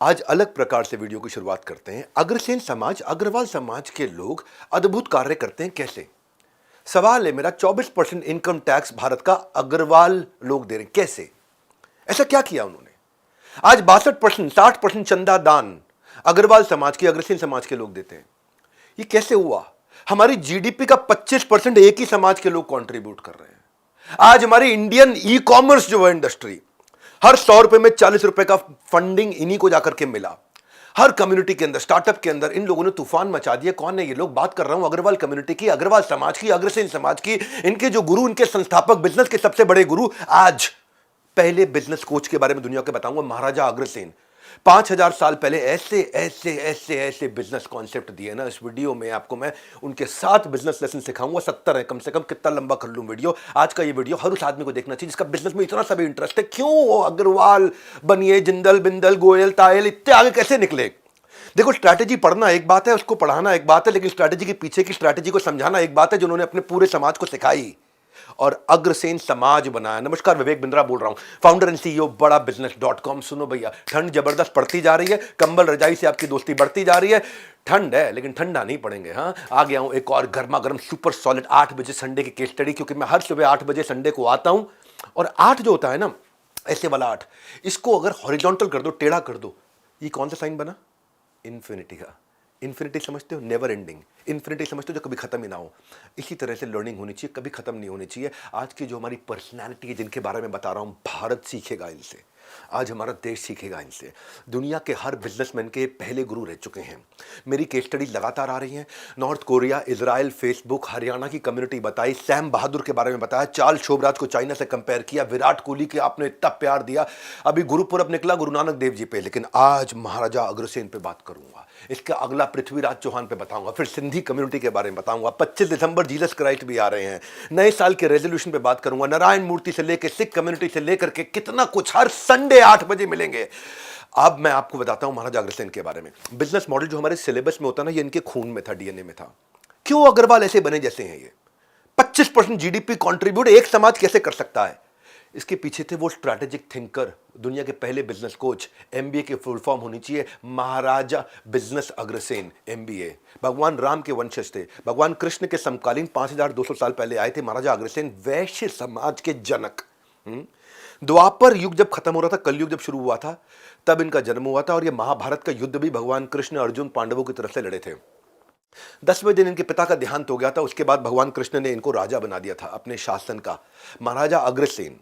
आज अलग प्रकार से वीडियो की शुरुआत करते हैं। अग्रसेन समाज, अग्रवाल समाज के लोग अद्भुत कार्य करते हैं कैसे? सवाल है मेरा, 24% इनकम टैक्स भारत का अग्रवाल लोग दे रहे हैं, कैसे? ऐसा क्या किया उन्होंने? आज 62%, 60% चंदा दान अग्रवाल समाज के, अग्रसेन समाज के लोग देते हैं। ये कैसे हुआ? हमारी जीडीपी का 25% एक ही समाज के लोग कंट्रीब्यूट कर रहे हैं। आज हमारी इंडियन ई कॉमर्स जो है इंडस्ट्री, हर 100 रुपए में 40 रुपए का फंडिंग इन्हीं को जाकर के मिला। हर कम्युनिटी के अंदर, स्टार्टअप के अंदर इन लोगों ने तूफान मचा दिया। कौन है ये लोग? बात कर रहा हूं अग्रवाल कम्युनिटी की, अग्रवाल समाज की, अग्रसेन समाज की। इनके जो गुरु, इनके संस्थापक, बिजनेस के सबसे बड़े गुरु, आज पहले बिजनेस कोच के बारे में दुनिया के बताऊंगा, महाराजा अग्रसेन। 5000 साल पहले ऐसे ऐसे ऐसे ऐसे बिजनेस कॉन्सेप्ट दिए ना। इस वीडियो में आपको मैं उनके 7 बिजनेस लेसन सिखाऊंगा। 70 है कम से कम। कितना लंबा कर लूं वीडियो? आज का ये वीडियो हर उस आदमी को देखना चाहिए जिसका बिजनेस में इतना सभी इंटरेस्ट है। क्यों वो अग्रवाल बनिए, जिंदल बिंदल, गोयल, तायल इतने आगे कैसे निकले? देखो, स्ट्रैटेजी पढ़ना एक बात है, उसको पढ़ाना एक बात है, लेकिन स्ट्रैटेजी के पीछे की स्ट्रैटेजी को समझाना एक बात है, जो उन्होंने अपने पूरे समाज को सिखाई और अग्रसेन समाज बनाया। नमस्कार, विवेक बिंद्रा बोल रहा हूं, फाउंडर एंड सीईओ बड़ा बिजनेस.com। सुनो भैया, ठंड जबरदस्त पड़ती जा रही है, कंबल रजाई से आपकी दोस्ती बढ़ती जा रही है। ठंड है लेकिन ठंडा नहीं पड़ेंगे। हाँ, आ गया हूं एक और गर्मा गर्म सुपर सॉलिड 8 बजे संडे की केस स्टडी, क्योंकि मैं हर सुबह 8 बजे संडे को आता हूं। और 8 जो होता है ना, ऐसे वाला 8, इसको अगर हॉरिजॉन्टल कर दो, टेढ़ा कर दो, ये कौन सा साइन बना? इन्फिनिटी का। इन्फिनिटी समझते हो? Never ending. इन्फिनिटी समझते हो? जो कभी खत्म ही ना हो। इसी तरह से लर्निंग होनी चाहिए, कभी खत्म नहीं होनी चाहिए। आज की जो हमारी पर्सनैलिटी है, जिनके बारे में बता रहा हूं, भारत सीखेगा इनसे। आज हमारा देश सीखेगा इनसे। दुनिया के हर बिजनेसमैन के पहले गुरु रह चुके हैं। मेरी केस स्टडी लगातार आ रही हैं। North Korea, Israel, Facebook, Haryana की कम्युनिटी बताई, सैम बहादुर के बारे में बताया, चार्ल्स शोभराज को चाइना से कंपेयर किया, विराट कोहली के आपने इतना प्यार दिया। अभी गुरुपुरब निकला गुरु नानक देव जी पे, लेकिन आज महाराजा अग्रसेन पे बात करूंगा। इसका अगला पृथ्वीराज चौहान पे बताऊंगा। फिर सिंधी कम्युनिटी के बारे में बताऊंगा। 25 दिसंबर जीसस क्राइस्ट भी आ रहे हैं। नए साल के रेजोल्यूशन पे बात करूंगा। नारायण मूर्ति से लेकर सिख कम्युनिटी से लेकर के कितना कुछ हर संडे 8 बजे मिलेंगे। अब मैं आपको बताता हूं महाराजा अग्रसेन के बारे में। बिजनेस मॉडल जो हमारे सिलेबस में होता ना, ये इनके खून में था, डीएनए में था। क्यों अग्रवाल ऐसे बने जैसे हैं ये? 25% जीडीपी कंट्रीब्यूट एक समाज कैसे कर सकता है? इसके पीछे थे वो स्ट्रैटेजिक थिंकर, दुनिया के पहले बिजनेस कोच। एमबीए की फुल फॉर्म होनी चाहिए महाराजा बिजनेस अग्रसेन, एमबीए। भगवान राम के वंशज थे। भगवान कृष्ण के समकालीन 5200 साल पहले आए थे महाराजा अग्रसेन, वैश्य समाज के जनक। द्वापर युग जब खत्म हो रहा था, कलयुग जब शुरू हुआ था, तब इनका जन्म हुआ था। और ये महाभारत का युद्ध भी भगवान कृष्ण अर्जुन पांडवों की तरफ से लड़े थे। 10वें दिन इनके पिता का देहांत हो गया था। उसके बाद भगवान कृष्ण ने इनको राजा बना दिया था अपने शासन का। महाराजा अग्रसेन,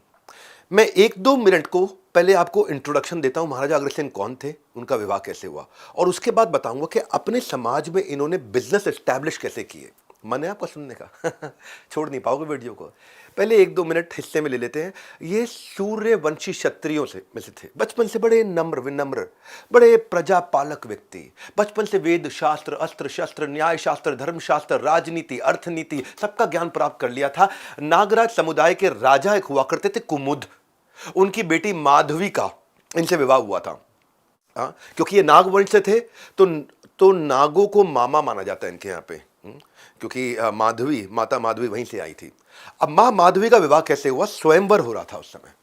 मैं 1-2 मिनट को पहले आपको इंट्रोडक्शन देता हूं। महाराजा अग्रसेन कौन थे, उनका विवाह कैसे हुआ, और उसके बाद बताऊंगा कि अपने समाज में इन्होंने बिजनेस एस्टैब्लिश कैसे किए। मन है आपका सुनने का? छोड़ नहीं पाओगे वीडियो को। पहले 1-2 मिनट हिस्से में ले लेते हैं। ये सूर्यवंशी क्षत्रियों में से थे। बचपन से बड़े नम्र विनम्र, बड़े प्रजापालक व्यक्ति। बचपन से वेद शास्त्र, अस्त्र शस्त्र, न्याय शास्त्र, धर्म शास्त्र, राजनीति, अर्थनीति, सबका ज्ञान प्राप्त कर लिया था। नागराज समुदाय के राजा एक हुआ करते थे, कुमुद। उनकी बेटी माधवी का इनसे विवाह हुआ था। क्योंकि ये नागवंश से थे, तो नागों को मामा माना जाता है इनके यहाँ पे। क्योंकि माधवी, माता माधवी वहीं से आई थी। अब मां माधवी का विवाह कैसे हुआ? स्वयंवर हो रहा था उस समय,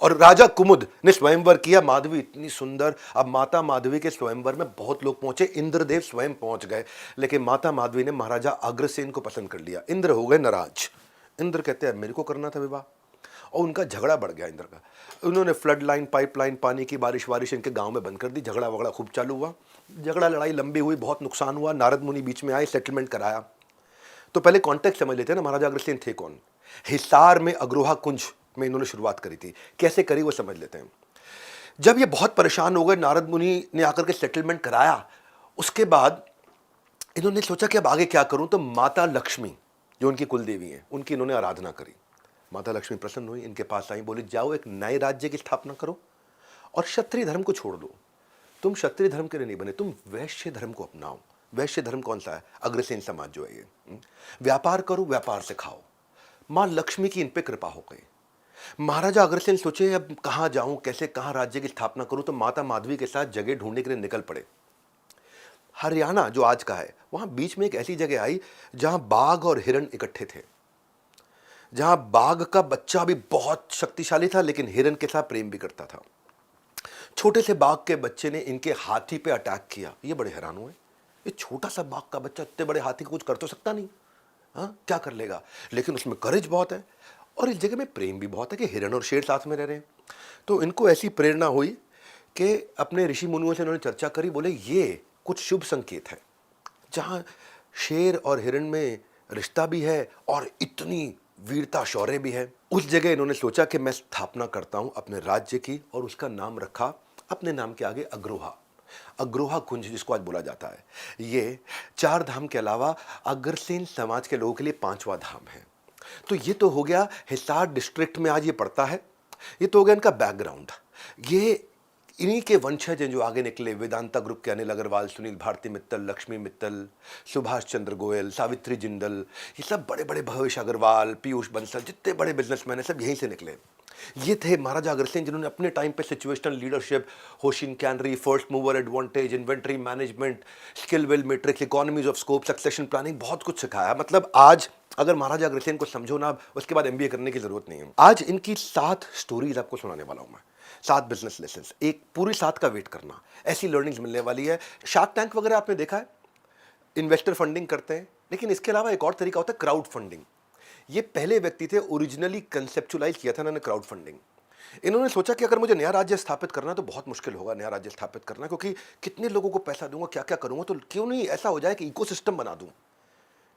और राजा कुमुद ने स्वयंवर किया। माधवी इतनी सुंदर। अब माता माधवी के स्वयंवर में बहुत लोग पहुंचे, इंद्रदेव स्वयं पहुंच गए, लेकिन माता माधवी ने महाराजा अग्रसेन को पसंद कर लिया। इंद्र हो गए नाराज। इंद्र कहते हैं मेरे को करना था विवाह, और उनका झगड़ा बढ़ गया इंद्र का। उन्होंने फ्लड लाइन, पाइपलाइन, पानी की बारिश वारिश इनके गांव में बंद कर दी। झगड़ा वगड़ा खूब चालू हुआ। झगड़ा लड़ाई लंबी हुई, बहुत नुकसान हुआ। नारद मुनि बीच में आए, सेटलमेंट कराया। तो पहले कॉन्टेक्स्ट समझ लेते हैं ना, महाराजा अग्रसेन थे कौन। हिसार में अग्रोहा कुंज में इन्होंने शुरुआत करी थी। कैसे करी वो समझ लेते हैं। जब ये बहुत परेशान हो गए, नारद मुनि ने आकर के सेटलमेंट कराया। उसके बाद इन्होंने सोचा कि अब आगे क्या करूं, तो माता लक्ष्मी जो उनकी कुलदेवी हैं, उनकी इन्होंने आराधना करी। माता लक्ष्मी प्रसन्न हुई, इनके पास आई, बोली जाओ एक नए राज्य की स्थापना करो और क्षत्रिय धर्म को छोड़ दो। तुम क्षत्रिय धर्म के लिए नहीं बने, तुम वैश्य धर्म को अपनाओ। वैश्य धर्म कौन सा है? अग्रसेन समाज जो है ये। व्यापार करो, व्यापार से खाओ। मां लक्ष्मी की इन पे कृपा हो गई। महाराजा अग्रसेन सोचे अब कहां जाऊं, कैसे, कहां राज्य की स्थापना करूं, तो माता माधवी के साथ जगह ढूंढने के लिए निकल पड़े। हरियाणा जो आज का है, वहां बीच में एक ऐसी जगह आई जहां बाघ और हिरण इकट्ठे थे। जहां बाघ का बच्चा भी बहुत शक्तिशाली था, लेकिन हिरण के साथ प्रेम भी करता था। छोटे से बाघ के बच्चे ने इनके हाथी पे अटैक किया। ये बड़े हैरान हुए, ये छोटा सा बाघ का बच्चा इतने बड़े हाथी को कुछ कर तो सकता नहीं, हाँ क्या कर लेगा, लेकिन उसमें करेज बहुत है और इस जगह में प्रेम भी बहुत है कि हिरण और शेर साथ में रह रहे हैं। तो इनको ऐसी प्रेरणा हुई कि अपने ऋषि मुनियों से इन्होंने चर्चा करी, बोले ये कुछ शुभ संकेत है, जहाँ शेर और हिरण में रिश्ता भी है और इतनी वीरता शौर्य भी है। उस जगह इन्होंने सोचा कि मैं स्थापना करता हूँ अपने राज्य की, और उसका नाम रखा अपने नाम के आगे अग्रोहा। अग्रोहा कुंज जिसको आज बोला जाता है, ये 4 धाम के अलावा अग्रसेन समाज के लोगों के लिए 5वां धाम है। तो ये तो हो गया हिसार डिस्ट्रिक्ट में आज ये पड़ता है, ये तो हो गया इनका बैकग्राउंड। ये इन्हीं के वंशज हैं जो आगे निकले, वेदांता ग्रुप के अनिल अग्रवाल, सुनील भारती मित्तल, लक्ष्मी मित्तल, सुभाष चंद्र गोयल, सावित्री जिंदल, ये सब बड़े बड़े, भवेश अग्रवाल, पीयूष बंसल, जितने बड़े बिजनेसमैन हैं सब यहीं से निकले। ये थे महाराजा अग्रसेन जिन्होंने अपने टाइम पे situational leadership, hoshin kanri, first mover advantage, inventory management, skill will matrix, economies of scope, succession planning, बहुत कुछ सिखाया। मतलब आज अगर महाराजा अग्रसेन को समझो ना, उसके बाद एमबीए करने की जरूरत नहीं है। आज इनकी 7 स्टोरीज आपको सुनाने वाला हूं मैं, 7 बिजनेस लेसन, एक पूरी 7 का वेट करना, ऐसी लर्निंग्स मिलने वाली है। शार्क टैंक वगैरह आपने देखा है, इन्वेस्टर फंडिंग करते हैं, लेकिन इसके अलावा एक और तरीका होता है क्राउड फंडिंग। ये पहले व्यक्ति थे, ओरिजिनली कंसेप्चुलाइज किया था इन्होंने क्राउड फंडिंग। इन्होंने सोचा कि अगर मुझे नया राज्य स्थापित करना तो बहुत मुश्किल होगा नया राज्य स्थापित करना, क्योंकि कितने लोगों को पैसा दूंगा, क्या क्या करूंगा, तो क्यों नहीं ऐसा हो जाए कि इकोसिस्टम बना दूं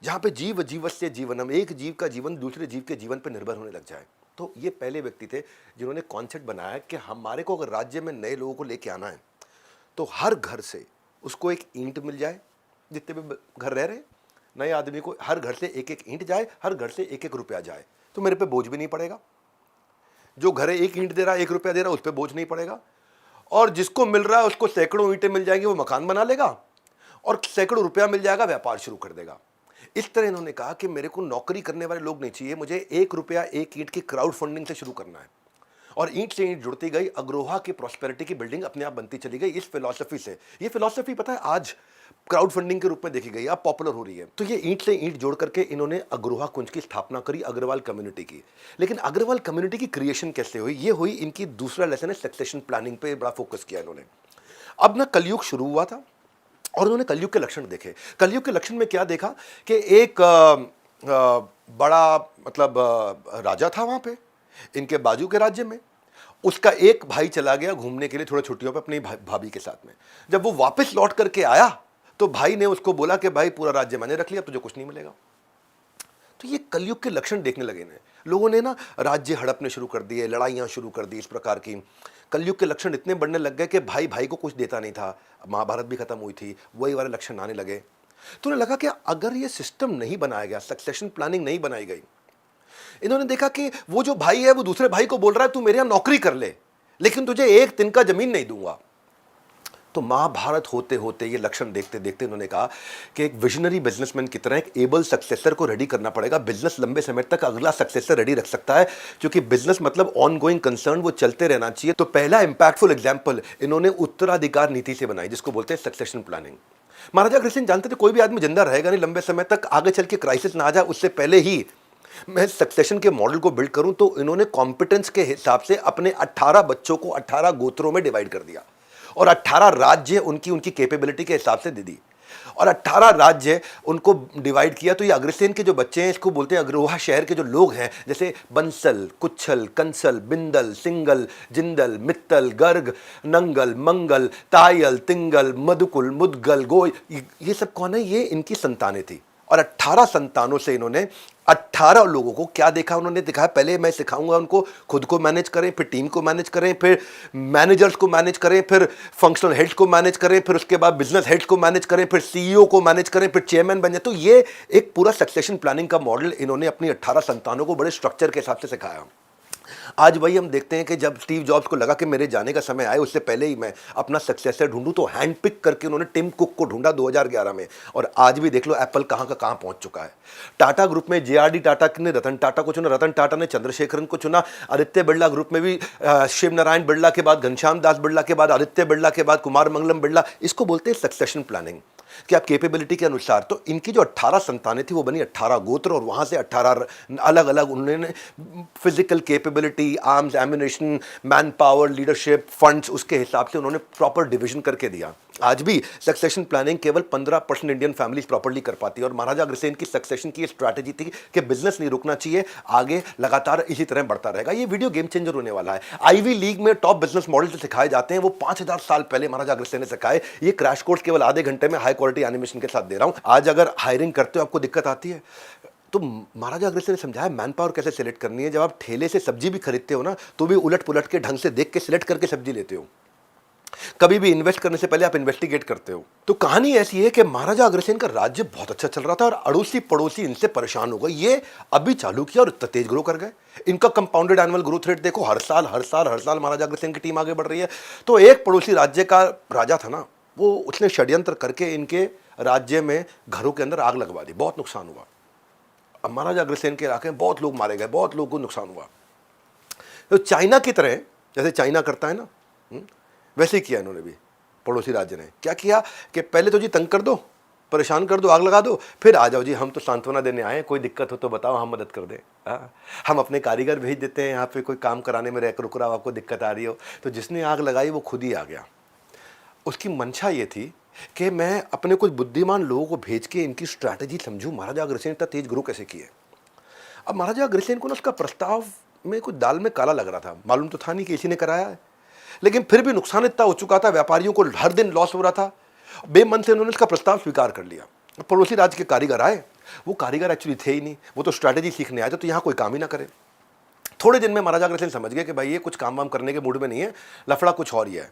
जहां पे जीव जीवस्य जीवनम, एक जीव का जीवन दूसरे जीव के जीवन पर निर्भर होने लग जाए। तो ये पहले व्यक्ति थे जिन्होंने कॉन्सेप्ट बनाया कि हमारे को अगर राज्य में नए लोगों को लेके आना है तो हर घर से उसको एक ईंट मिल जाए, जितने भी घर रह रहे नए आदमी को हर घर से एक एक ईंट जाए, हर घर से एक एक रुपया जाए, तो मेरे पे बोझ भी नहीं पड़ेगा। जो घर एक ईंट दे रहा है, 1 रुपया दे रहा है, उस पर बोझ नहीं पड़ेगा। और जिसको मिल रहा है उसको सैकड़ों ईंटें मिल जाएंगी, वो मकान बना लेगा, और सैकड़ों रुपया मिल जाएगा, व्यापार शुरू कर देगा। इस तरह इन्होंने कहा कि मेरे को नौकरी करने वाले लोग नहीं चाहिए, मुझे 1 रुपया 1 ईंट की क्राउड फंडिंग से शुरू करना है। और ईंट से ईंट जुड़ती गई, अग्रोहा की प्रॉस्पेरिटी की बिल्डिंग अपने आप बनती चली गई इस फिलॉसफी से। ये फिलॉसफी पता है आज क्राउड फंडिंग के रूप में देखी गई, अब पॉपुलर हो रही है। तो ये ईंट से ईंट जोड़ करके इन्होंने अग्रोहा कुंज की स्थापना करी, अग्रवाल कम्युनिटी की। लेकिन अग्रवाल कम्युनिटी की क्रिएशन कैसे हुई, ये हुई इनकी दूसरा लेसन है, सक्सेशन प्लानिंग पे बड़ा फोकस किया इन्होंने। अब ना कलयुग शुरू हुआ था और उन्होंने कलयुग के लक्षण देखे। कलयुग के लक्षण में क्या देखा कि एक बड़ा मतलब राजा था वहां पे इनके बाजू के राज्य में, उसका एक भाई चला गया घूमने के लिए थोड़े छुट्टियों पे अपनी भाभी के साथ में। जब वो वापस लौट करके आया तो भाई ने उसको बोला कि भाई पूरा राज्य मैंने रख लिया, तुझे कुछ नहीं मिलेगा। तो ये कलयुग के लक्षण देखने लगे ने लोगों ने ना, राज्य हड़पने शुरू कर दिए, लड़ाइयाँ शुरू कर दी इस प्रकार की। कलयुग के लक्षण इतने बढ़ने लग गए कि भाई भाई को कुछ देता नहीं था, महाभारत भी खत्म हुई थी, वही वाले लक्षण आने लगे। तो उन्हें लगा कि अगर ये सिस्टम नहीं बनाया गया, सक्सेशन प्लानिंग नहीं बनाई गई, इन्होंने देखा कि वो जो भाई है वो दूसरे भाई को बोल रहा है तू मेरे यहाँ नौकरी कर ले, लेकिन तुझे एक तिनका जमीन नहीं दूंगा। तो महाभारत होते होते ये लक्षण देखते देखते इन्होंने कहा कि एक विजनरी बिजनेसमैन की तरह एक एबल सक्सेसर को रेडी करना पड़ेगा। बिजनेस लंबे समय तक अगला सक्सेसर रेडी रख सकता है, क्योंकि बिजनेस मतलब ऑन गोइंग कंसर्न, वो चलते रहना चाहिए। तो पहला इंपैक्टफुल एग्जाम्पल इन्होंने उत्तराधिकार नीति से बनाई, जिसको बोलते हैं सक्सेशन प्लानिंग। महाराजा अग्रसेन जानते थे कोई भी आदमी जिंदा रहेगा नहीं लंबे समय तक, आगे चल के क्राइसिस ना आ जाए उससे पहले ही मैं सक्सेशन के मॉडल को बिल्ड करूं। तो इन्होंने कॉम्पिटेंस के हिसाब से अपने 18 बच्चों को 18 गोत्रों में डिवाइड कर दिया और 18 राज्य उनकी उनकी कैपेबिलिटी के हिसाब से दे दी, और 18 राज्य उनको डिवाइड किया। तो ये अग्रसेन के जो बच्चे हैं, इसको बोलते हैं अग्रोहा शहर के जो लोग हैं, जैसे बंसल, कुच्छल, कंसल, बिंदल, सिंगल, जिंदल, मित्तल, गर्ग, नंगल, मंगल, तायल, तिंगल, मधुकुल, मुदगल, गोय, ये सब कौन है, ये इनकी संतानें थी। और 18 संतानों से इन्होंने 18 लोगों को क्या देखा, उन्होंने दिखाया पहले मैं सिखाऊंगा उनको खुद को मैनेज करें, फिर टीम को मैनेज करें, फिर मैनेजर्स को मैनेज करें, फिर फंक्शनल हेड्स को मैनेज करें, फिर उसके बाद बिजनेस हेड्स को मैनेज करें, फिर सीईओ को मैनेज करें, फिर चेयरमैन बन जाए। तो ये एक पूरा सक्सेशन प्लानिंग का मॉडल इन्होंने अपनी 18 संतानों को बड़े स्ट्रक्चर के हिसाब से सिखाया। आज वही हम देखते हैं कि जब स्टीव जॉब्स को लगा कि मेरे जाने का समय आए, उससे पहले ही मैं अपना सक्सेसर ढूंढूं, तो हैंड पिक करके उन्होंने टिम कुक को ढूंढा 2011 में। और आज भी देख लो एप्पल कहां का कहां पहुंच चुका है। टाटा ग्रुप में जेआरडी टाटा ने रतन टाटा को चुना, रतन टाटा ने चंद्रशेखरन को चुना। आदित्य बिरला ग्रुप में भी शिव नारायण बिरला के बाद घनश्याम दास बिरला के बाद आदित्य बिरला के बाद कुमार मंगलम बिरला। इसको बोलते हैं सक्सेशन प्लानिंग। कि आप कैपेबिलिटी के अनुसार, तो इनकी जो 18 संतानें थी वो बनी 18 गोत्र, और वहाँ से 18 अलग अलग उन्होंने physical capability, arms, ammunition, man power, leadership, funds, उसके हिसाब से उन्होंने प्रॉपर डिवीजन करके दिया। आज भी सक्सेशन प्लानिंग केवल 15% इंडियन फैमिलीज प्रॉपर्ली कर पाती है, और महाराजा अग्रसेन की सक्सेशन की स्ट्रैटेजी थी कि बिजनेस नहीं रुकना चाहिए, आगे लगातार इसी तरह बढ़ता रहेगा। ये वीडियो गेम चेंजर होने वाला है। आईवी लीग में टॉप बिजनेस मॉडल जो सिखाए जाते हैं वो 5000 साल पहले महाराजा अग्रसेन ने सिखाए। ये क्रैश कोर्स केवल आधे घंटे में हाई क्वालिटी एनिमेशन के साथ दे रहा हूं। आज अगर हायरिंग करते हो आपको दिक्कत आती है, तो महाराजा अग्रसेन ने समझाया मैन पावर कैसे सिलेक्ट करनी है। जब आप ठेले से सब्जी भी खरीदते हो ना, तो भी उलट पुलट के ढंग से देख के सिलेक्ट करके सब्जी लेते हो। कभी भी इन्वेस्ट करने से पहले आप इन्वेस्टिगेट करते हो। तो कहानी ऐसी है कि महाराजा अग्रसेन का राज्य बहुत अच्छा चल रहा था और अड़ोसी पड़ोसी इनसे परेशान हो गए। ये अभी चालू किया और इतना तेज ग्रो कर गए। इनका कंपाउंडेड एनुअल ग्रोथ रेट देखो, हर साल महाराजा अग्रसेन की टीम आगे बढ़ रही है। तो एक पड़ोसी राज्य का राजा था ना, वो उसने षड्यंत्र करके इनके राज्य में घरों के अंदर आग लगवा दी, बहुत नुकसान हुआ। अब महाराजा अग्रसेन के इलाके में बहुत लोग मारे गए, बहुत लोगों को नुकसान हुआ। तो चाइना की तरह, जैसे चाइना करता है ना, वैसे ही किया इन्होंने भी। पड़ोसी राज्य ने क्या किया कि पहले तो जी तंग कर दो, परेशान कर दो, आग लगा दो, फिर आ जाओ जी, हम तो सांत्वना देने आए, कोई दिक्कत हो तो बताओ, हम मदद कर दें। हम अपने कारीगर भेज देते हैं यहाँ पे, कोई काम कराने में रुक रहा हो, आपको दिक्कत आ रही हो। तो जिसने आग लगाई वो खुद ही आ गया। उसकी मंशा ये थी कि मैं अपने कुछ बुद्धिमान लोगों को भेज के इनकी स्ट्रैटेजी समझूं, महाराजा अग्रसेन इतना तेज ग्रो कैसे किए। अब महाराजा अग्रसेन को ना उसका प्रस्ताव में कुछ दाल में काला लग रहा था। मालूम तो था नहीं कि इसी ने कराया है, लेकिन फिर भी नुकसान इतना हो चुका था, व्यापारियों को हर दिन लॉस हो रहा था। बेमन से उन्होंने इसका प्रस्ताव स्वीकार कर लिया। पड़ोसी राज्य के कारीगर आए, वो कारीगर एक्चुअली थे ही नहीं, वो तो स्ट्रैटेजी सीखने आए थे, तो यहाँ कोई काम ही ना करे। थोड़े दिन में महाराजा अग्रसेन समझ गए कि भाई ये कुछ काम वाम करने के मूड में नहीं है, लफड़ा कुछ और ही है।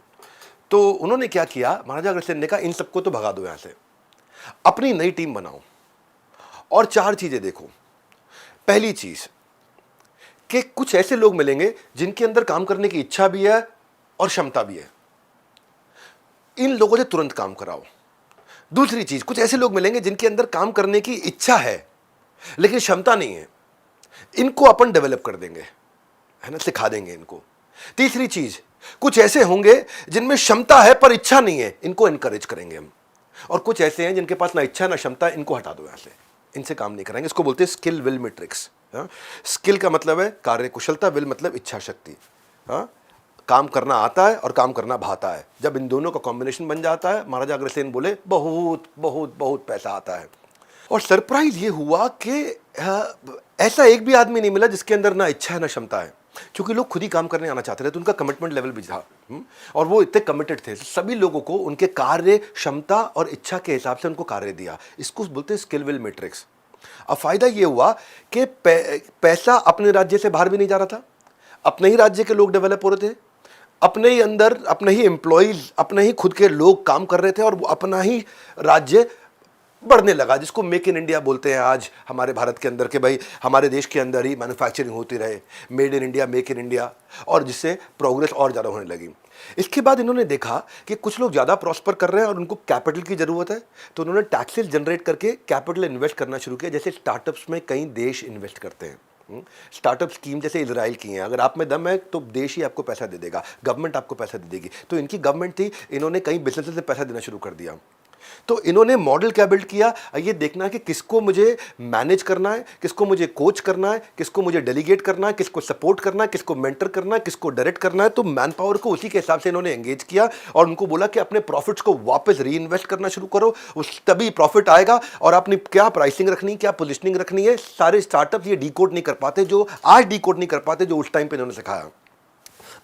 तो उन्होंने क्या किया, महाराजा अग्रसेन ने कहा इन सबको तो भगा दो यहाँ से, अपनी नई टीम बनाओ और 4 चीजें देखो। पहली चीज कि कुछ ऐसे लोग मिलेंगे जिनके अंदर काम करने की इच्छा भी है और क्षमता भी है, इन लोगों से तुरंत काम कराओ। दूसरी चीज, कुछ ऐसे लोग मिलेंगे जिनके अंदर काम करने की इच्छा है लेकिन क्षमता नहीं है, इनको अपन डेवलप कर देंगे, है ना, सिखा देंगे इनको। तीसरी चीज, कुछ ऐसे होंगे जिनमें क्षमता है पर इच्छा नहीं है, इनको इनकरेज करेंगे हम। और कुछ ऐसे हैं जिनके पास ना इच्छा ना क्षमता, इनको हटा दो यहां से, इनसे काम नहीं कराएंगे। इसको बोलते हैं स्किल विल मैट्रिक्स। स्किल का मतलब है कार्य कुशलता, विल मतलब इच्छा शक्ति। काम करना आता है और काम करना भाता है। जब इन दोनों का कॉम्बिनेशन बन जाता है, महाराजा अग्रसेन बोले बहुत बहुत बहुत पैसा आता है। और सरप्राइज ये हुआ कि ऐसा एक भी आदमी नहीं मिला जिसके अंदर ना इच्छा है ना क्षमता है, क्योंकि लोग खुद ही काम करने आना चाहते थे, तो उनका कमिटमेंट लेवल भी था। और वो इतने कमिटेड थे, सभी लोगों को उनके कार्य क्षमता और इच्छा के हिसाब से उनको कार्य दिया। इसको बोलते हैं स्किल विल मैट्रिक्स। अब फायदा ये हुआ कि पैसा अपने राज्य से बाहर भी नहीं जा रहा था, अपने ही राज्य के लोग डेवलप हो रहे थे, अपने ही अंदर अपने ही एम्प्लॉइज, अपने ही खुद के लोग काम कर रहे थे, और वो अपना ही राज्य बढ़ने लगा, जिसको मेक इन इंडिया बोलते हैं आज हमारे भारत के अंदर, के भाई हमारे देश के अंदर ही मैन्युफैक्चरिंग होती रहे, made in India, make in India, और जिससे प्रोग्रेस और ज़्यादा होने लगी। इसके बाद इन्होंने देखा कि कुछ लोग ज़्यादा प्रॉस्पर कर रहे हैं और उनको कैपिटल की ज़रूरत है, तो उन्होंने टैक्सेस जनरेट करके कैपिटल इन्वेस्ट करना शुरू किया। जैसे स्टार्टअप्स में कई देश इन्वेस्ट करते हैं, स्टार्टअप स्कीम जैसे इजराइल की हैं, अगर आप में दम है तो देश ही आपको पैसा दे देगा, गवर्नमेंट आपको पैसा दे देगी। तो इनकी गवर्नमेंट थी, इन्होंने कई बिजनेस से पैसा देना शुरू कर दिया। तो इन्होंने मॉडल क्या बिल्ड किया, ये देखना है कि किसको मुझे मैनेज करना है, किसको मुझे कोच करना है, किसको मुझे डेलीगेट करना है, किसको सपोर्ट करना है, किसको मेंटर करना है, किसको डायरेक्ट करना है। तो मैन पावर को उसी के हिसाब से इन्होंने एंगेज किया और उनको बोला कि अपने प्रॉफिट्स को वापस री इन्वेस्ट करना शुरू करो, उस तभी प्रॉफिट आएगा। और आपने क्या प्राइसिंग रखनी है, क्या पोजिशनिंग रखनी है, सारे स्टार्टअप ये डीकोड नहीं कर पाते, जो आज डीकोड नहीं कर पाते, जो उस टाइम पे इन्होंने सिखाया।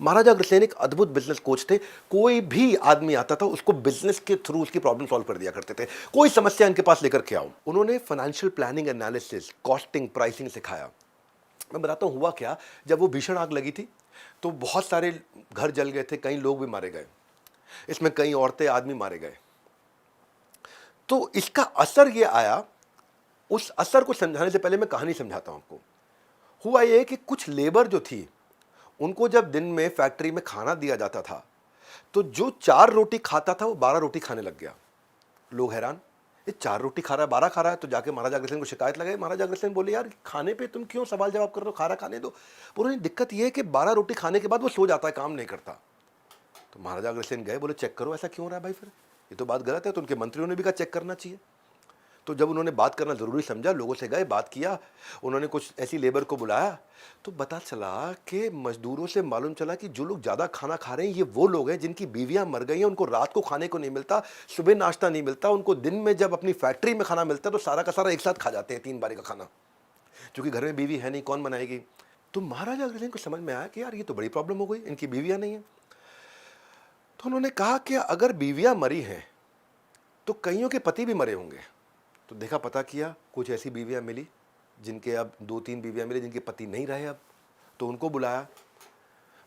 महाराजा अग्रसेन एक अद्भुत बिजनेस कोच थे। कोई भी आदमी आता था उसको बिजनेस के थ्रू उसकी प्रॉब्लम सॉल्व कर दिया करते थे, कोई समस्या इनके पास लेकर के आओ। उन्होंने financial planning, analysis, costing, pricing सिखाया। मैं बताता हूँ हुआ क्या, जब वो भीषण आग लगी थी तो बहुत सारे घर जल गए थे, कई लोग भी मारे गए, इसमें कई औरतें आदमी मारे गए। तो इसका असर ये आया, उस असर को समझाने से पहले मैं कहानी समझाता हूँ आपको। हुआ ये कि कुछ लेबर जो थी, उनको जब दिन में फैक्ट्री में खाना दिया जाता था तो जो 4 रोटी खाता था वो 12 रोटी खाने लग गया। लोग हैरान, ये 4 रोटी खा रहा है, 12 खा रहा है। तो जाके महाराजा अग्रसेन को शिकायत लगाई। महाराजा अग्रसेन बोले यार खाने पे तुम क्यों सवाल जवाब कर रहे हो, खाना खाने दो। बोले दिक्कत ये है कि 12 रोटी खाने के बाद वो सो जाता है, काम नहीं करता। तो महाराजा अग्रसेन गए, बोले चेक करो ऐसा क्यों हो रहा है भाई। फिर ये तो बात गलत है। तो उनके मंत्रियों ने भी कहा चेक करना चाहिए। तो जब उन्होंने बात करना ज़रूरी समझा, लोगों से गए, बात किया, उन्होंने कुछ ऐसी लेबर को बुलाया, तो पता चला कि मज़दूरों से मालूम चला कि जो लोग ज़्यादा खाना खा रहे हैं, ये वो लोग हैं जिनकी बीवियाँ मर गई हैं, उनको रात को खाने को नहीं मिलता, सुबह नाश्ता नहीं मिलता, उनको दिन में जब अपनी फैक्ट्री में खाना मिलता है, तो सारा का सारा एक साथ खा जाते हैं 3 बारी का खाना, क्योंकि घर में बीवी है नहीं, कौन बनाएगी? तो महाराजा अग्रसेन को समझ में आया कि यार ये तो बड़ी प्रॉब्लम हो गई, इनकी बीवियाँ नहीं हैं। तो उन्होंने कहा कि अगर बीवियाँ मरी हैं, तो कईयों के पति भी मरे होंगे। तो देखा, पता किया, कुछ ऐसी बीवियाँ मिली जिनके अब 2-3 बीवियाँ मिली जिनके पति नहीं रहे अब। तो उनको बुलाया,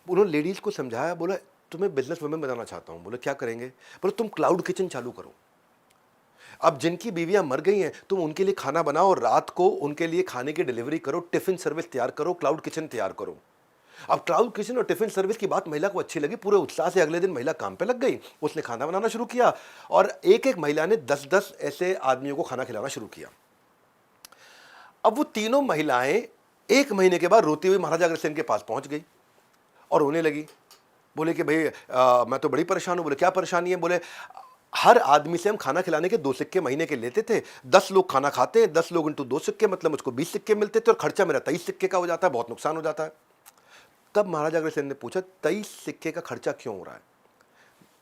उन्होंने लेडीज़ को समझाया, बोला तुम्हें बिजनेस वुमेन बनाना चाहता हूँ। बोले क्या करेंगे? बोले तुम क्लाउड किचन चालू करो। अब जिनकी बीवियाँ मर गई हैं, तुम उनके लिए खाना बनाओ, रात को उनके लिए खाने की डिलीवरी करो, टिफ़िन सर्विस तैयार करो, क्लाउड किचन तैयार करो। अब क्लाउड किचन और टिफ़िन सर्विस की बात महिला को अच्छी लगी, पूरे उत्साह से अगले दिन महिला काम पे लग गई, उसने खाना बनाना शुरू किया और एक-एक महिला ने 10-10 ऐसे आदमियों को खाना खिलाना शुरू किया। अब वो तीनों महिलाएं 1 महीने के बाद रोती हुई महाराजा अग्रसेन के पास पहुंच गई और रोने लगी। बोले कि भाई मैं तो बड़ी परेशान हूँ। बोले क्या परेशानी है? बोले हर आदमी से हम खाना खिलाने के 2 सिक्के महीने के लेते थे, 10 लोग खाना खाते हैं, 10 लोग इंटू 2 सिक्के मतलब मुझको 20 सिक्के मिलते थे और खर्चा मेरा 23 सिक्के का हो जाता है, बहुत नुकसान हो जाता है। तब महाराजा अग्रसेन ने पूछा 23 सिक्के का खर्चा क्यों हो रहा है?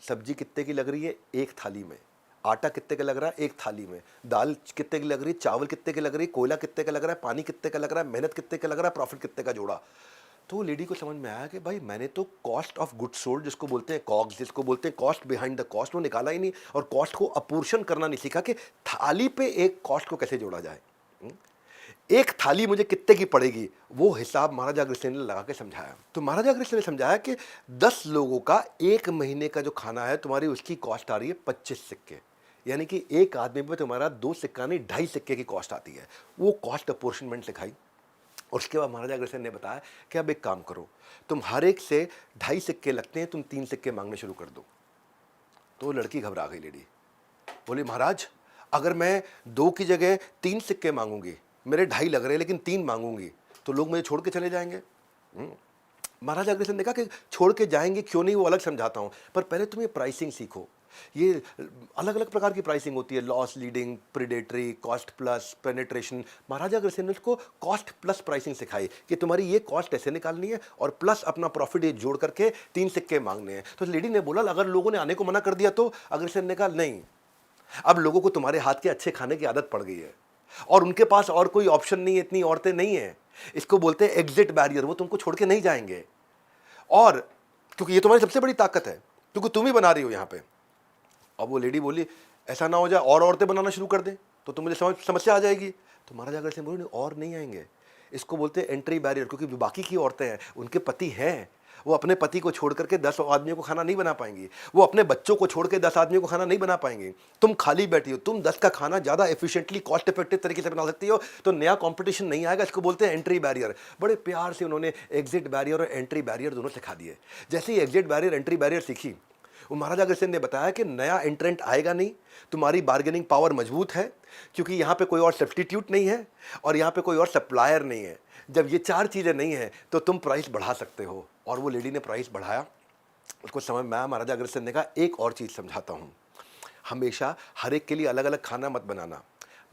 सब्जी कितने की लग रही है? 1 थाली में। आटा कितने का लग रहा है? 1 थाली में। दाल कितने की लग रही है? चावल कितने की लग रही है? कोयला कितने का लग रहा है? पानी कितने का लग रहा है? मेहनत कितने का लग रहा है? प्रॉफिट कितने का जोड़ा? तो लेडी को समझ में आया कि भाई मैंने तो कॉस्ट ऑफ गुड सोल्ड, जिसको बोलते हैं कॉग्स, जिसको बोलते हैं कॉस्ट बिहाइंड द कॉस्ट, वो निकाला ही नहीं और कॉस्ट को अपोर्शन करना नहीं सीखा कि थाली पे एक कॉस्ट को कैसे जोड़ा जाए। एक थाली मुझे कितने की पड़ेगी, वो हिसाब महाराजा अग्रसेन ने लगा के समझाया। तो महाराजा अग्रसेन ने समझाया कि 10 लोगों का 1 महीने का जो खाना है तुम्हारी, उसकी कॉस्ट आ रही है 25 सिक्के, यानी कि एक आदमी पे तुम्हारा 2 सिक्का नहीं 2.5 सिक्के की कॉस्ट आती है। वो कॉस्ट अपोर्शनमेंट सिखाई और उसके बाद महाराजा अग्रसेन ने बताया कि अब एक काम करो, तुम हर एक से 2.5 सिक्के लगते हैं, तुम 3 सिक्के मांगने शुरू कर दो। तो लड़की घबरा गई, लेडी बोली महाराज अगर मैं 2 की जगह 3 सिक्के मांगूंगी, मेरे 2.5 लग रहे हैं लेकिन 3 मांगूंगी, तो लोग मुझे छोड़ के चले जाएंगे। महाराजा अग्रसेन ने कहा कि छोड़ के जाएंगे क्यों नहीं, वो अलग समझाता हूं, पर पहले तुम ये प्राइसिंग सीखो। ये अलग अलग प्रकार की प्राइसिंग होती है, loss leading, predatory, cost plus, penetration. Maharaja Agrasen ने उसको कॉस्ट प्लस प्राइसिंग सिखाई कि तुम्हारी ये कॉस्ट ऐसे निकालनी है और प्लस अपना प्रॉफिट ये जोड़ करके 3 सिक्के मांगने हैं। तो लेडी ने बोला अगर लोगों ने आने को मना कर दिया तो? अग्रसेन ने कहा नहीं, अब लोगों को तुम्हारे हाथ के अच्छे खाने की आदत पड़ गई है और उनके पास और कोई ऑप्शन नहीं है, इतनी औरतें नहीं है, इसको बोलते हैं एग्जिट बैरियर, वो तुमको छोड़ के नहीं जाएंगे। और क्योंकि ये तुम्हारी सबसे बड़ी ताकत है, क्योंकि तुम ही बना रही हो यहाँ पे। अब वो लेडी बोली ऐसा ना हो जाए और औरतें बनाना शुरू कर दें तो मुझे समस्या आ जाएगी। तो महाराजा अग्रसेन बोले नहीं, और नहीं आएंगे, इसको बोलते हैं एंट्री बैरियर, क्योंकि बाकी की औरतें हैं, उनके पति हैं, वो अपने पति को छोड़ करके 10 आदमियों को खाना नहीं बना पाएंगी, वो अपने बच्चों को छोड़ के 10 आदमियों को खाना नहीं बना पाएंगी। तुम खाली बैठी हो, तुम 10 का खाना ज़्यादा एफिशिएंटली कॉस्ट इफेक्टिव तरीके से बना सकती हो, तो नया कंपटीशन नहीं आएगा। इसको बोलते हैं एंट्री बैरियर। बड़े प्यार से उन्होंने एग्जिट बैरियर और एंट्री बैरियर दोनों सिखा दिए। जैसे ही एग्जिट बैरियर एंट्री बैरियर सीखी, वो महाराजा अग्रसेन ने बताया कि नया एंट्रेंट आएगा नहीं, तुम्हारी बार्गेनिंग पावर मजबूत है, क्योंकि यहाँ पे कोई और सब्स्टिट्यूट नहीं है और यहाँ पे कोई और सप्लायर नहीं है। जब ये 4 चीज़ें नहीं है तो तुम प्राइस बढ़ा सकते हो। और वो लेडी ने प्राइस बढ़ाया, उसको समझ में आया। महाराजा अग्रसेन ने कहा एक और चीज़ समझाता हूँ, हमेशा हर एक के लिए अलग अलग खाना मत बनाना,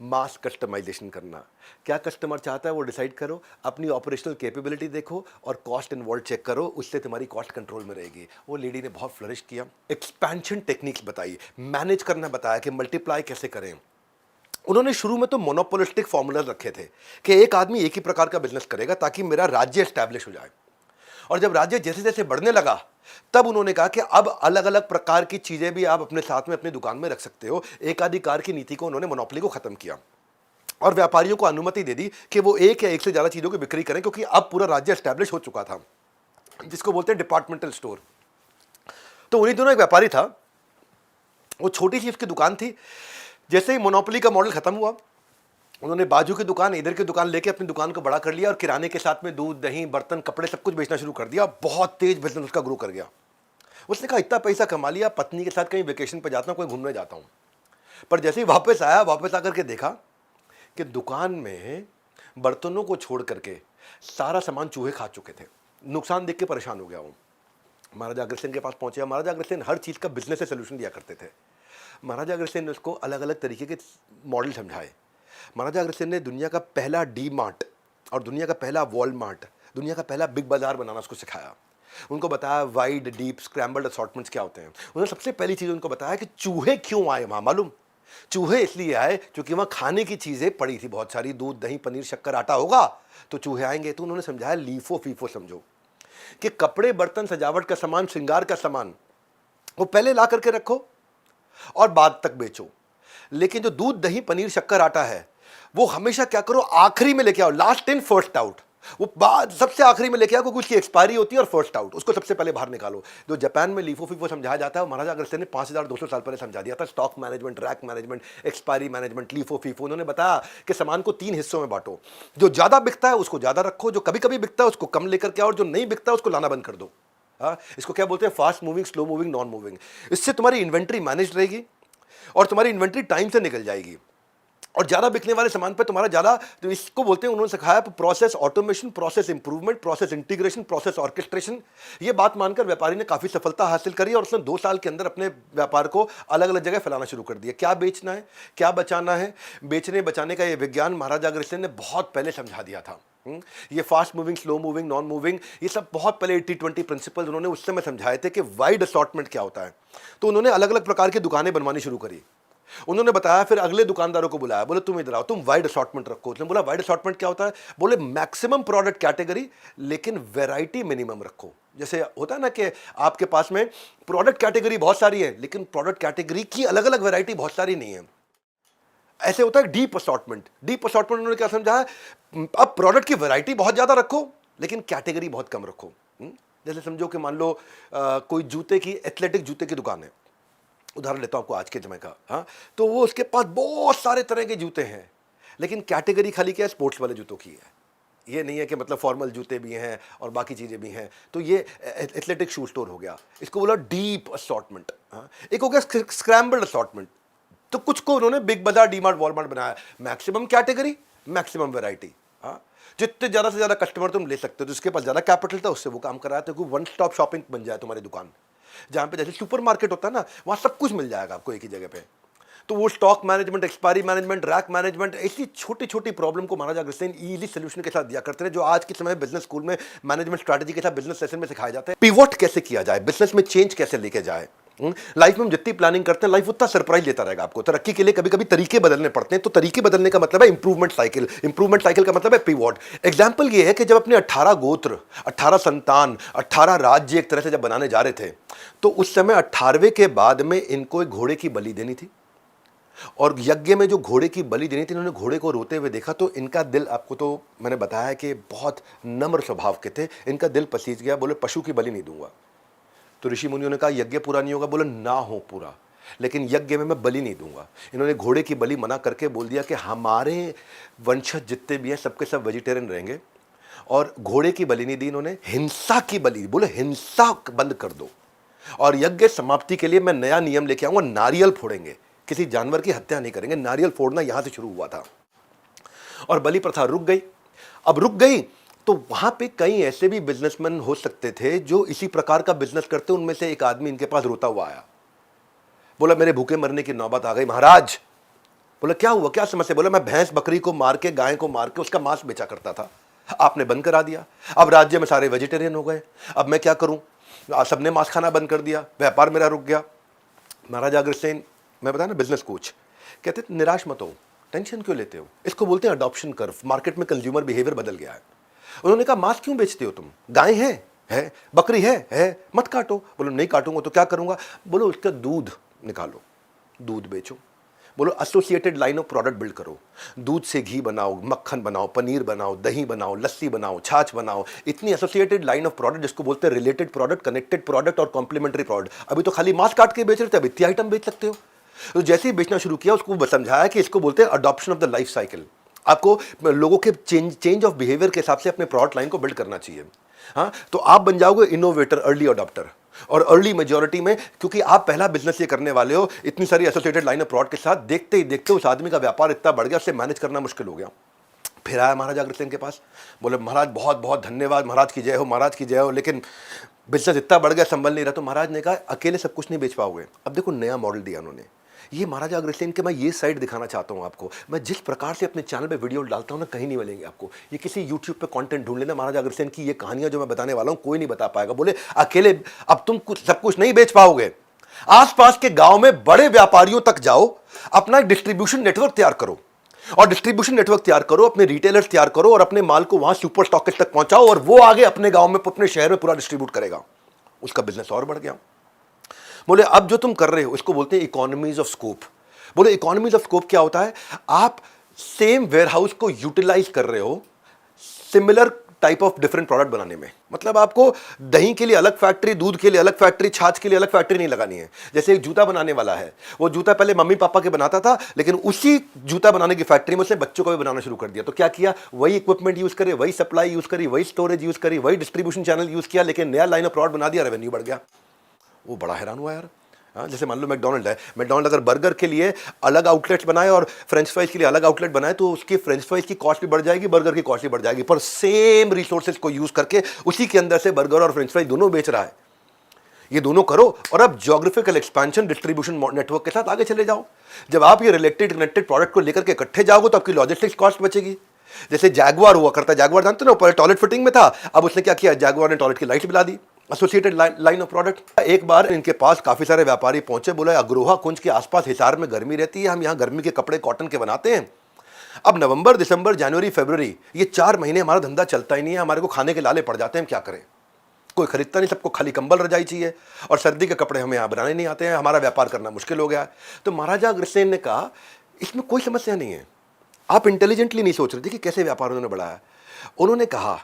मास कस्टमाइजेशन करना। क्या कस्टमर चाहता है वो डिसाइड करो, अपनी ऑपरेशनल कैपेबिलिटी देखो और कॉस्ट इन्वॉल्व चेक करो, उससे तुम्हारी कॉस्ट कंट्रोल में रहेगी। वो लेडी ने बहुत फ्लरिश किया, एक्सपेंशन टेक्निक्स बताई, मैनेज करना बताया कि मल्टीप्लाई कैसे करें। उन्होंने शुरू में तो मोनोपोलिस्टिक फॉर्मूलाज रखे थे कि एक आदमी एक ही प्रकार का बिजनेस करेगा ताकि मेरा राज्य एस्टैब्लिश हो जाए। और जब राज्य जैसे जैसे बढ़ने लगा तब उन्होंने कहा कि अब अलग अलग प्रकार की चीजें भी आप अपने साथ में अपनी दुकान में रख सकते हो। एकाधिकार की नीति को उन्होंने मोनोपोली को खत्म किया और व्यापारियों को अनुमति दे दी कि वो एक या एक से ज्यादा चीजों की बिक्री करें, क्योंकि अब पूरा राज्य एस्टैब्लिश हो चुका था, जिसको बोलते हैं डिपार्टमेंटल स्टोर। तो उन्हीं दोनों एक व्यापारी था, वो छोटी सी उसकी दुकान थी। जैसे ही मोनोपोली का मॉडल खत्म हुआ, उन्होंने बाजू की दुकान, इधर की दुकान लेके अपनी दुकान को बड़ा कर लिया और किराने के साथ में दूध, दही, बर्तन, कपड़े सब कुछ बेचना शुरू कर दिया। बहुत तेज बिजनेस उसका ग्रो कर गया। उसने कहा इतना पैसा कमा लिया, पत्नी के साथ कहीं वेकेशन पे जाता हूँ, कोई घूमने जाता हूँ। पर जैसे ही वापस आया, वापस आकर के देखा कि दुकान में बर्तनों को छोड़ करके सारा सामान चूहे खा चुके थे। नुकसान देख के परेशान हो गया वो। महाराजा अग्रसेन के पास पहुंचे। महाराजा अग्रसेन हर चीज़ का बिजनेस से सोल्यूशन दिया करते थे। महाराजा अग्रसेन ने उसको अलग अलग तरीके के मॉडल समझाए। महाराजा अग्रसेन ने दुनिया का पहला डी मार्ट और दुनिया का पहला वॉलमार्ट, दुनिया का पहला बिग बाजार बनाना उसको सिखाया। उनको बताया वाइड डीप स्क्रैम्बल्ड असॉर्टमेंट्स क्या होते हैं। उन्होंने सबसे पहली चीज़ उनको बताया कि चूहे क्यों आए वहाँ, मालूम? चूहे इसलिए आए क्योंकि वहाँ खाने की चीज़ें पड़ी थी बहुत सारी, दूध दही पनीर शक्कर आटा होगा तो चूहे आएंगे। तो उन्होंने समझाया लीफो फीफो समझो, कि कपड़े बर्तन सजावट का सामान श्रृंगार का सामान वो पहले ला करके रखो और बाद तक बेचो, लेकिन जो दूध दही पनीर शक्कर आटा है वो हमेशा क्या करो, आखिरी में लेके आओ, लास्ट इन फर्स्ट आउट। वो बाद सबसे आखिरी में लेके आओ क्योंकि उसकी एक्सपायरी होती है और फर्स्ट आउट, उसको सबसे पहले बाहर निकालो। जो जापान में लीफो फीफो समझाया जाता है, महाराजा अग्रसेन ने 5200 साल पहले समझा दिया था। Stock management, rack management, expiry management, LIFO FIFO. उन्होंने बताया कि सामान को 3 हिस्सों में बांटो, जो ज्यादा बिकता है उसको ज्यादा रखो, जो कभी कभी बिकता है उसको कम लेकर के आओ, और जो नहीं बिकता है उसको लाना बंद कर दो। इसको क्या बोलते हैं, fast moving, slow moving, non moving. इससे तुम्हारी इन्वेंट्री मैनेज रहेगी और तुम्हारी इन्वेंट्री टाइम से निकल जाएगी, और ज्यादा बिकने वाले सामान पे तुम्हारा ज्यादा, तो इसको बोलते हैं, उन्होंने सिखाया process automation, process improvement, process integration, process orchestration. ये बात मानकर व्यापारी ने काफी सफलता हासिल करी और उसने 2 साल के अंदर अपने व्यापार को अलग अलग जगह फैलाना शुरू कर दिया। क्या बेचना है, क्या बचाना है, बेचने बचाने का ये विज्ञान महाराजा अग्रसेन ने बहुत पहले समझा दिया था। ये fast moving, slow moving, non moving, ये सब बहुत पहले 80-20 प्रिंसिपल्स उन्होंने उस समय समझाए थे कि वाइड असॉर्टमेंट क्या होता है। तो उन्होंने अलग अलग प्रकार की दुकानें बनवानी शुरू करी। उन्होंने बताया, फिर अगले दुकानदारों को बुलाया, बोले तुम इधर आओ, तुम वाइड असॉर्टमेंट रखो। उसने बोला वाइड असॉर्टमेंट क्या होता है? बोले मैक्सिमम प्रोडक्ट कैटेगरी लेकिन वैरायटी मिनिमम रखो। जैसे होता है ना कि आपके पास में प्रोडक्ट कैटेगरी बहुत सारी है लेकिन प्रोडक्ट कैटेगरी की अलग अलग वैरायटी बहुत सारी नहीं है। ऐसे होता है डीप असॉर्टमेंट। डीप असॉर्टमेंट उन्होंने क्या समझा है, अब प्रोडक्ट की वैरायटी बहुत ज्यादा रखो लेकिन कैटेगरी बहुत कम रखो। जैसे समझो कि मान लो कोई जूते की, एथलेटिक जूते की दुकान है, उदाहरण लेता हूं आपको आज के समय का। हाँ, तो वो उसके पास बहुत सारे तरह के जूते हैं लेकिन कैटेगरी खाली क्या है, स्पोर्ट्स वाले जूतों की है। ये नहीं है कि मतलब फॉर्मल जूते भी हैं और बाकी चीज़ें भी हैं। तो ये एथलेटिक शू स्टोर हो गया, इसको बोला डीप असॉर्टमेंट। हाँ, एक हो गया स्क्रैम्बल्ड असॉर्टमेंट। तो कुछ को उन्होंने बिग बाजार, डीमार्ट, वॉलमार्ट बनाया, मैक्सिमम कैटेगरी, मैक्सिमम वैरायटी। हाँ, जितने ज़्यादा से ज़्यादा कस्टमर तुम ले सकते हो, जिसके पास ज़्यादा कैपिटल था उससे वो काम कराया था, वन स्टॉप शॉपिंग बन जाए तुम्हारी दुकान। जहां पे जैसे सुपरमार्केट होता है ना, वहां सब कुछ मिल जाएगा आपको एक ही जगह पे। तो वो stock management, expiry management, rack management, ऐसी छोटी छोटी प्रॉब्लम को महाराजा अग्रसेन इजी सोल्यूशन के साथ दिया करते थे, जो आज के समय बिजनेस स्कूल में मैनेजमेंट स्ट्रैटेजी के साथ बिजनेस सेशन में सिखाया जाता है। पिवोट कैसे किया जाए, बिजनेस में चेंज कैसे लेके जाए। लाइफ में हम जितनी प्लानिंग करते हैं, लाइफ उतना सरप्राइज देता रहेगा आपको। तरक्की के लिए कभी कभी तरीके बदलने पड़ते हैं, तो तरीके बदलने का मतलब है इंप्रूवमेंट साइकिल। इंप्रूवमेंट साइकिल का मतलब है पिवोट। एग्जांपल ये है कि जब अपने 18 गोत्र, 18 संतान, 18 राज्य एक तरह से जब बनाने जा रहे थे, तो उस समय 18वें के बाद में इनको एक घोड़े की बलि देनी थी, और यज्ञ में जो घोड़े की बलि देनी थी, इन्होंने घोड़े को रोते हुए देखा तो इनका दिल, आपको तो मैंने बताया कि बहुत नम्र स्वभाव के थे, इनका दिल पसीज गया। बोले पशु की बलि नहीं दूंगा। तो ऋषि मुनियों ने कहा यज्ञ पूरा नहीं होगा। बोले ना हो पूरा, लेकिन यज्ञ में मैं बलि नहीं दूंगा। इन्होंने घोड़े की बलि मना करके बोल दिया कि हमारे वंशज जितने भी हैं सबके सब वेजिटेरियन रहेंगे, और घोड़े की बलि नहीं दी इन्होंने, हिंसा की बलि। बोले हिंसा बंद कर दो, और यज्ञ समाप्ति के लिए मैं नया नियम लेके आऊंगा, नारियल फोड़ेंगे, किसी जानवर की हत्या नहीं करेंगे। नारियल फोड़ना यहां से शुरू हुआ था और बलि प्रथा रुक गई। अब रुक गई तो वहां पे कई ऐसे भी बिजनेसमैन हो सकते थे जो इसी प्रकार का बिजनेस करते। उनमें से एक आदमी इनके पास रोता हुआ आया, बोला मेरे भूखे मरने की नौबत आ गई महाराज। बोला क्या हुआ, क्या समस्या? बोला मैं भैंस बकरी को मार के, गाय को मार के उसका मांस बेचा करता था, आपने बंद करा दिया। अब राज्य में सारे वेजिटेरियन हो गए, अब मैं क्या करूं? सबने मांस खाना बंद कर दिया, व्यापार मेरा रुक गया। महाराजा अग्रसेन, मैं बताया ना बिजनेस कोच, कहते निराश मत हो, टेंशन क्यों लेते हो? इसको बोलते हैं अडॉप्शन कर्व। मार्केट में कंज्यूमर बिहेवियर बदल गया है। उन्होंने कहा मांस क्यों बेचते हो तुम? गाय है, बकरी है, मत काटो। बोलो नहीं काटूंगा तो क्या करूंगा? बोलो उसका दूध निकालो, दूध बेचो। बोलो associated line of product build करो, दूध से घी बनाओ, मक्खन बनाओ, पनीर बनाओ, दही बनाओ, लस्सी बनाओ, छाछ बनाओ। इतनी एसोसिएटेड लाइन ऑफ प्रोडक्ट, जिसको बोलते हैं रिलेटेड प्रोडक्ट, कनेक्टेड प्रोडक्ट और कॉम्प्लीमेंट्री प्रोडक्ट। अभी तो खाली मांस काट के बेच रहे थे, अब इतनी आइटम बेच सकते हो। तो जैसे ही बेचना शुरू किया, उसको समझाया कि इसको बोलते हैं adoption of the life cycle. आपको लोगों के चेंज ऑफ बिहेवियर के हिसाब से अपने प्रोडक्ट लाइन को बिल्ड करना चाहिए। हाँ, तो आप बन जाओगे इनोवेटर, अर्ली अडॉप्टर और अर्ली मेजॉरिटी में, क्योंकि आप पहला बिजनेस ये करने वाले हो। इतनी सारी एसोसिएटेड लाइन ऑफ प्रोडक्ट के साथ देखते ही देखते उस आदमी का व्यापार इतना बढ़ गया, उससे मैनेज करना मुश्किल हो गया। फिर आया महाराजा अग्रसेन के पास, बोले महाराज बहुत बहुत धन्यवाद, महाराज की जय हो, महाराज की जय हो, लेकिन बिजनेस इतना बढ़ गया, संभल नहीं रहा। तो महाराज ने कहा अकेले सब कुछ नहीं बेच पाओगे। अब देखो नया मॉडल दिया उन्होंने ये महाराजा अग्रसेन के मैं ये साइड दिखाना चाहता हूँ आपको। मैं जिस प्रकार से अपने चैनल पे वीडियो डालता हूँ ना, कहीं नहीं मिलेंगे आपको। ये किसी यूट्यूब पे कंटेंट ढूंढ लेना, महाराजा अग्रसेन की ये कहानियां जो मैं बताने वाला हूँ कोई नहीं बता पाएगा। बोले अकेले अब तुम कुछ सब कुछ नहीं बेच पाओगे, आसपास के गांव में बड़े व्यापारियों तक जाओ, अपना एक डिस्ट्रीब्यूशन नेटवर्क तैयार करो, और डिस्ट्रीब्यूशन नेटवर्क तैयार करो, अपने रिटेलर्स तैयार करो और अपने माल को वहां सुपर स्टॉकेस्ट तक पहुंचाओ, और वो आगे अपने गांव में, अपने शहर में पूरा डिस्ट्रीब्यूट करेगा। उसका बिजनेस और बढ़ गया। बोले अब जो तुम कर रहे हो इसको बोलते हैं इकोनॉमीज ऑफ स्कोप। बोले इकोनॉमीज ऑफ स्कोप क्या होता है? आप सेम वेयरहाउस को यूटिलाइज कर रहे हो similar type of different product बनाने में। मतलब आपको दही के लिए अलग फैक्ट्री, दूध के लिए अलग फैक्ट्री, छाछ के लिए अलग फैक्ट्री नहीं लगानी है। जैसे एक जूता बनाने वाला है, वो जूता पहले मम्मी पापा के बनाता था, लेकिन उसी जूता बनाने की फैक्ट्री में उसने बच्चों को भी बनाना शुरू कर दिया। तो क्या किया? वही इक्विपमेंट यूज करे, वही सप्लाई यूज करी, वही स्टोरेज यूज करी, वही डिस्ट्रीब्यूशन चैनल यूज किया, लेकिन नया लाइन ऑफ प्रोडक्ट बना दिया, रेवेन्यू बढ़ गया। वो बड़ा हैरान हुआ यार। हाँ, जैसे मान लो मैकडॉनल्ड है, मैकडॉनल्ड अगर बर्गर के लिए अलग आउटलेट्स बनाए और फ्रेंच फ्राइज के लिए अलग आउटलेट बनाए, तो उसकी फ्रेंच फ्राइज की कॉस्ट भी बढ़ जाएगी, बर्गर की कॉस्ट भी बढ़ जाएगी, पर सेम रिसोर्सेज को यूज करके उसी के अंदर से बर्गर और फ्रेंच फ्राइज दोनों बेच रहा है। ये दोनों करो और अब ज्योग्राफिकल एक्सपेंशन, डिस्ट्रीब्यूशन नेटवर्क के साथ आगे चले जाओ। जब आप ये रिलेटेड कनेक्टेड प्रोडक्ट को लेकर के इकट्ठे जाओगे तो आपकी लॉजिस्टिक्स कॉस्ट बचेगी। जैसे जैगवार हुआ करता है, जैगवार जानते हो ना, पहले टॉयलेट फिटिंग में था, अब उसने क्या किया, जैगवार ने टॉयलेट की लाइट बिला दी, एसोसिएटेड लाइन ऑफ प्रोडक्ट। एक बार इनके पास काफी सारे व्यापारी पहुंचे, बोले अग्रोहा कुंज के आसपास हिसार में गर्मी रहती है, हम यहाँ गर्मी के कपड़े कॉटन के बनाते हैं। अब नवंबर, दिसंबर, जनवरी, फरवरी, ये 4 महीने हमारा धंधा चलता ही नहीं है, हमारे को खाने के लाले पड़ जाते हैं, हम क्या करें? कोई खरीदता नहीं, सबको खाली कंबल रजाई चाहिए, और सर्दी के कपड़े हमें यहाँ बनाने नहीं आते हैं, हमारा व्यापार करना मुश्किल हो गया है। तो महाराजा अग्रसेन ने कहा इसमें कोई समस्या नहीं है, आप इंटेलिजेंटली नहीं सोच रहे थे कि कैसे व्यापार उन्होंने बढ़ाया। उन्होंने कहा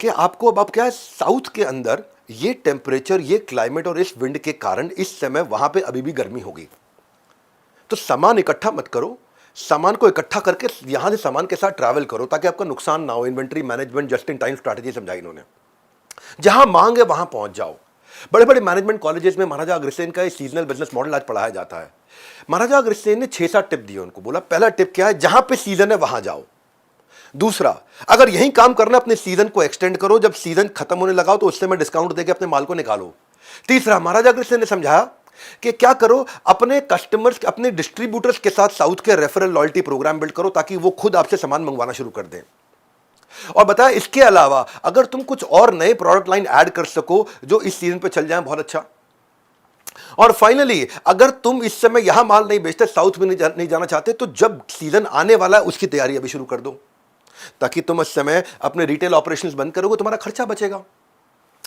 कि आपको अब क्या है, साउथ के अंदर ये टेम्परेचर, ये क्लाइमेट और इस विंड के कारण इस समय वहां पे अभी भी गर्मी होगी, तो सामान इकट्ठा मत करो, सामान को इकट्ठा करके यहां से सामान के साथ ट्रैवल करो ताकि आपका नुकसान ना हो। Inventory management, just in time strategy समझाई इन्होंने। जहां मांग है वहां पहुंच जाओ। बड़े बड़े मैनेजमेंट कॉलेजेस में महाराजा अग्रसेन का सीजनल बिजनेस मॉडल आज पढ़ाया जाता है। महाराजा अग्रसेन ने 6-7 टिप दिए उनको। बोला पहला टिप क्या है, जहां पे सीजन है वहां जाओ। दूसरा, अगर यही काम करना अपने सीजन को एक्सटेंड करो, जब सीजन खत्म होने लगा तो उससे मैं डिस्काउंट देके अपने माल को निकालो। तीसरा, महाराजा अग्रसेन ने समझाया कि क्या करो, अपने कस्टमर्स, अपने डिस्ट्रीब्यूटर्स के साथ साउथ के रेफरल लॉयल्टी प्रोग्राम बिल्ड करो ताकि वो खुद आपसे सामान मंगवाना शुरू कर दें। और बताया इसके अलावा अगर तुम कुछ और नए प्रोडक्ट लाइन ऐड कर सको जो इस सीजन पे चल जाए, बहुत अच्छा। और फाइनली, अगर तुम इस समय यहां माल नहीं बेचते, साउथ में नहीं जाना चाहते, तो जब सीजन आने वाला है उसकी तैयारी अभी शुरू कर दो, ताकि तुम इस समय अपने रिटेल ऑपरेशंस बंद करोगे, तुम्हारा खर्चा बचेगा।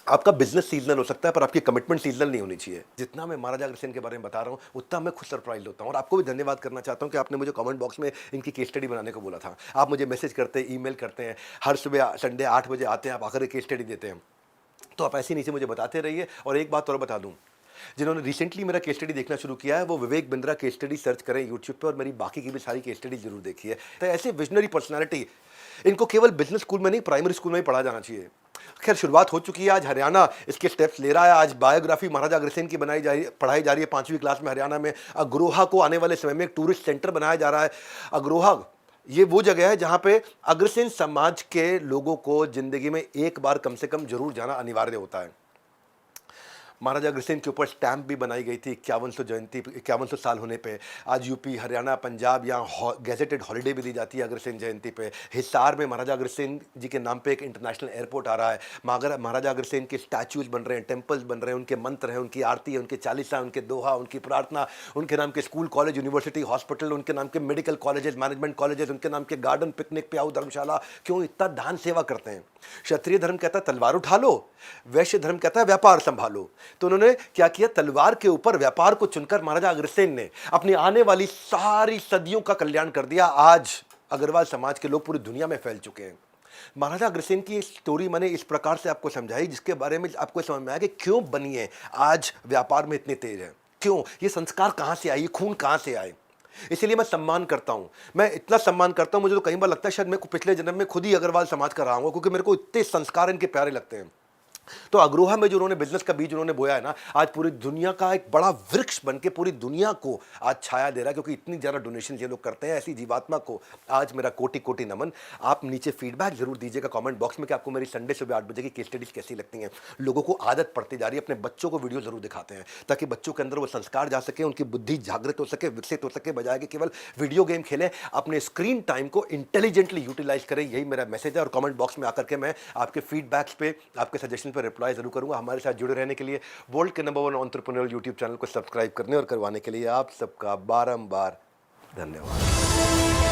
आपका बिजनेस सीजनल हो सकता है पर आपकी कमिटमेंट सीजनल नहीं होनी चाहिए। जितना मैं महाराजा अग्रसेन के बारे में बता रहा हूं उतना मैं खुद सरप्राइज होता हूं, और आपको भी धन्यवाद करना चाहता हूं कि आपने मुझे कमेंट बॉक्स में इनकी केस स्टडी बनाने को बोला था। आप मुझे मैसेज करते हैं, ईमेल करते हैं, हर सुबह संडे 8 बजे आते हैं, आप आकर केस स्टडी देते हैं। तो आप ऐसे नीचे मुझे बताते रहिए। और एक बात और बता दूं, जिन्होंने रिसेंटली मेरा केस स्टडी देखना शुरू किया है वो Vivek Bindra case study search करें यूट्यूब पे, और मेरी बाकी की भी सारी केस स्टडी जरूर देखिए। तो ऐसे विजनरी पर्सनालिटी, इनको केवल बिजनेस स्कूल में नहीं, प्राइमरी स्कूल में ही पढ़ा जाना चाहिए। खैर, शुरुआत हो चुकी है, आज हरियाणा इसके स्टेप्स ले रहा है। आज बायोग्राफी महाराजा अग्रसेन की पढ़ाई जा रही है 5वीं क्लास में हरियाणा में। अग्रोहा को आने वाले समय में एक टूरिस्ट सेंटर बनाया जा रहा है। अग्रोहा ये वो जगह है जहां पे अग्रसेन समाज के लोगों को जिंदगी में एक बार कम से कम जरूर जाना अनिवार्य होता है। महाराजा अग्रसेन के ऊपर स्टैंप भी बनाई गई थी 5100 साल होने पे। आज यूपी, हरियाणा, पंजाब यहाँ गैजेटेड हॉलिडे भी दी जाती है अग्रसेन जयंती पे। हिसार में महाराजा अग्रसेन जी के नाम पे एक इंटरनेशनल एयरपोर्ट आ रहा है। महाराजा अग्रसेन के स्टैचूज बन रहे हैं, टेम्पल्स बन रहे हैं, उनके मंत्र हैं, उनकी आरती है, उनके चालीसा, उनके दोहा, उनकी प्रार्थना, उनके नाम के स्कूल, कॉलेज, यूनिवर्सिटी, हॉस्पिटल, उनके नाम के मेडिकल कॉलेजेस, मैनेजमेंट कॉलेजेस, उनके नाम के गार्डन, पिकनिक पे आओ, धर्मशाला। क्यों इतना दान सेवा करते हैं? क्षत्रिय धर्म कहता है तलवार उठा लो, वैश्य धर्म कहता है व्यापार संभालो। तो उन्होंने क्या किया, तलवार के ऊपर व्यापार को चुनकर महाराजा अग्रसेन ने अपनी आने वाली सारी सदियों का कल्याण कर दिया। आज अग्रवाल समाज के लोग पूरी दुनिया में फैल चुके हैं। महाराजा अग्रसेन की स्टोरी मैंने इस प्रकार से आपको समझाई जिसके बारे में आपको समझ में आया कि क्यों बनिए आज व्यापार में इतने तेज है, क्यों, ये संस्कार कहां से आए, ये खून कहां से आए। इसीलिए मैं सम्मान करता हूं, मैं इतना सम्मान करता हूं, मुझे तो कई बार लगता है शायद मैं पिछले जन्म में खुद ही अग्रवाल समाज का रहा हूं, क्योंकि मेरे को इतने संस्कार इनके प्यारे लगते हैं। तो अग्रोहा में जो उन्होंने बिजनेस का बीज उन्होंने बोया है ना, आज पूरी दुनिया का एक बड़ा वृक्ष बन के पूरी दुनिया को आज छाया दे रहा है, क्योंकि इतनी ज़्यादा डोनेशन ये लोग करते हैं। ऐसी जीवात्मा को आज मेरा कोटि कोटि नमन। आप नीचे फीडबैक जरूर दीजिएगा कमेंट बॉक्स में कि आपको मेरी संडे सुबह 8 बजे की केस स्टडीज कैसी लगती हैं। लोगों को आदत पड़ती जा रही है, अपने बच्चों को वीडियो जरूर दिखाते हैं ताकि बच्चों के अंदर वो संस्कार जा सके, उनकी बुद्धि जागृत हो सके, विकसित हो सके, बजाय कि केवल वीडियो गेम खेलें। अपने स्क्रीन टाइम को इंटेलिजेंटली यूटिलाइज करें, यही मेरा मैसेज है। और कमेंट बॉक्स में आकर के मैं आपके फीडबैक्स पे, आपके सजेशन पे रिप्लाई जरूर करूंगा। हमारे साथ जुड़े रहने के लिए वर्ल्ड के नंबर 1 एंटरप्रेन्योर यूट्यूब चैनल को सब्सक्राइब करने और करवाने के लिए आप सबका बारंबार धन्यवाद।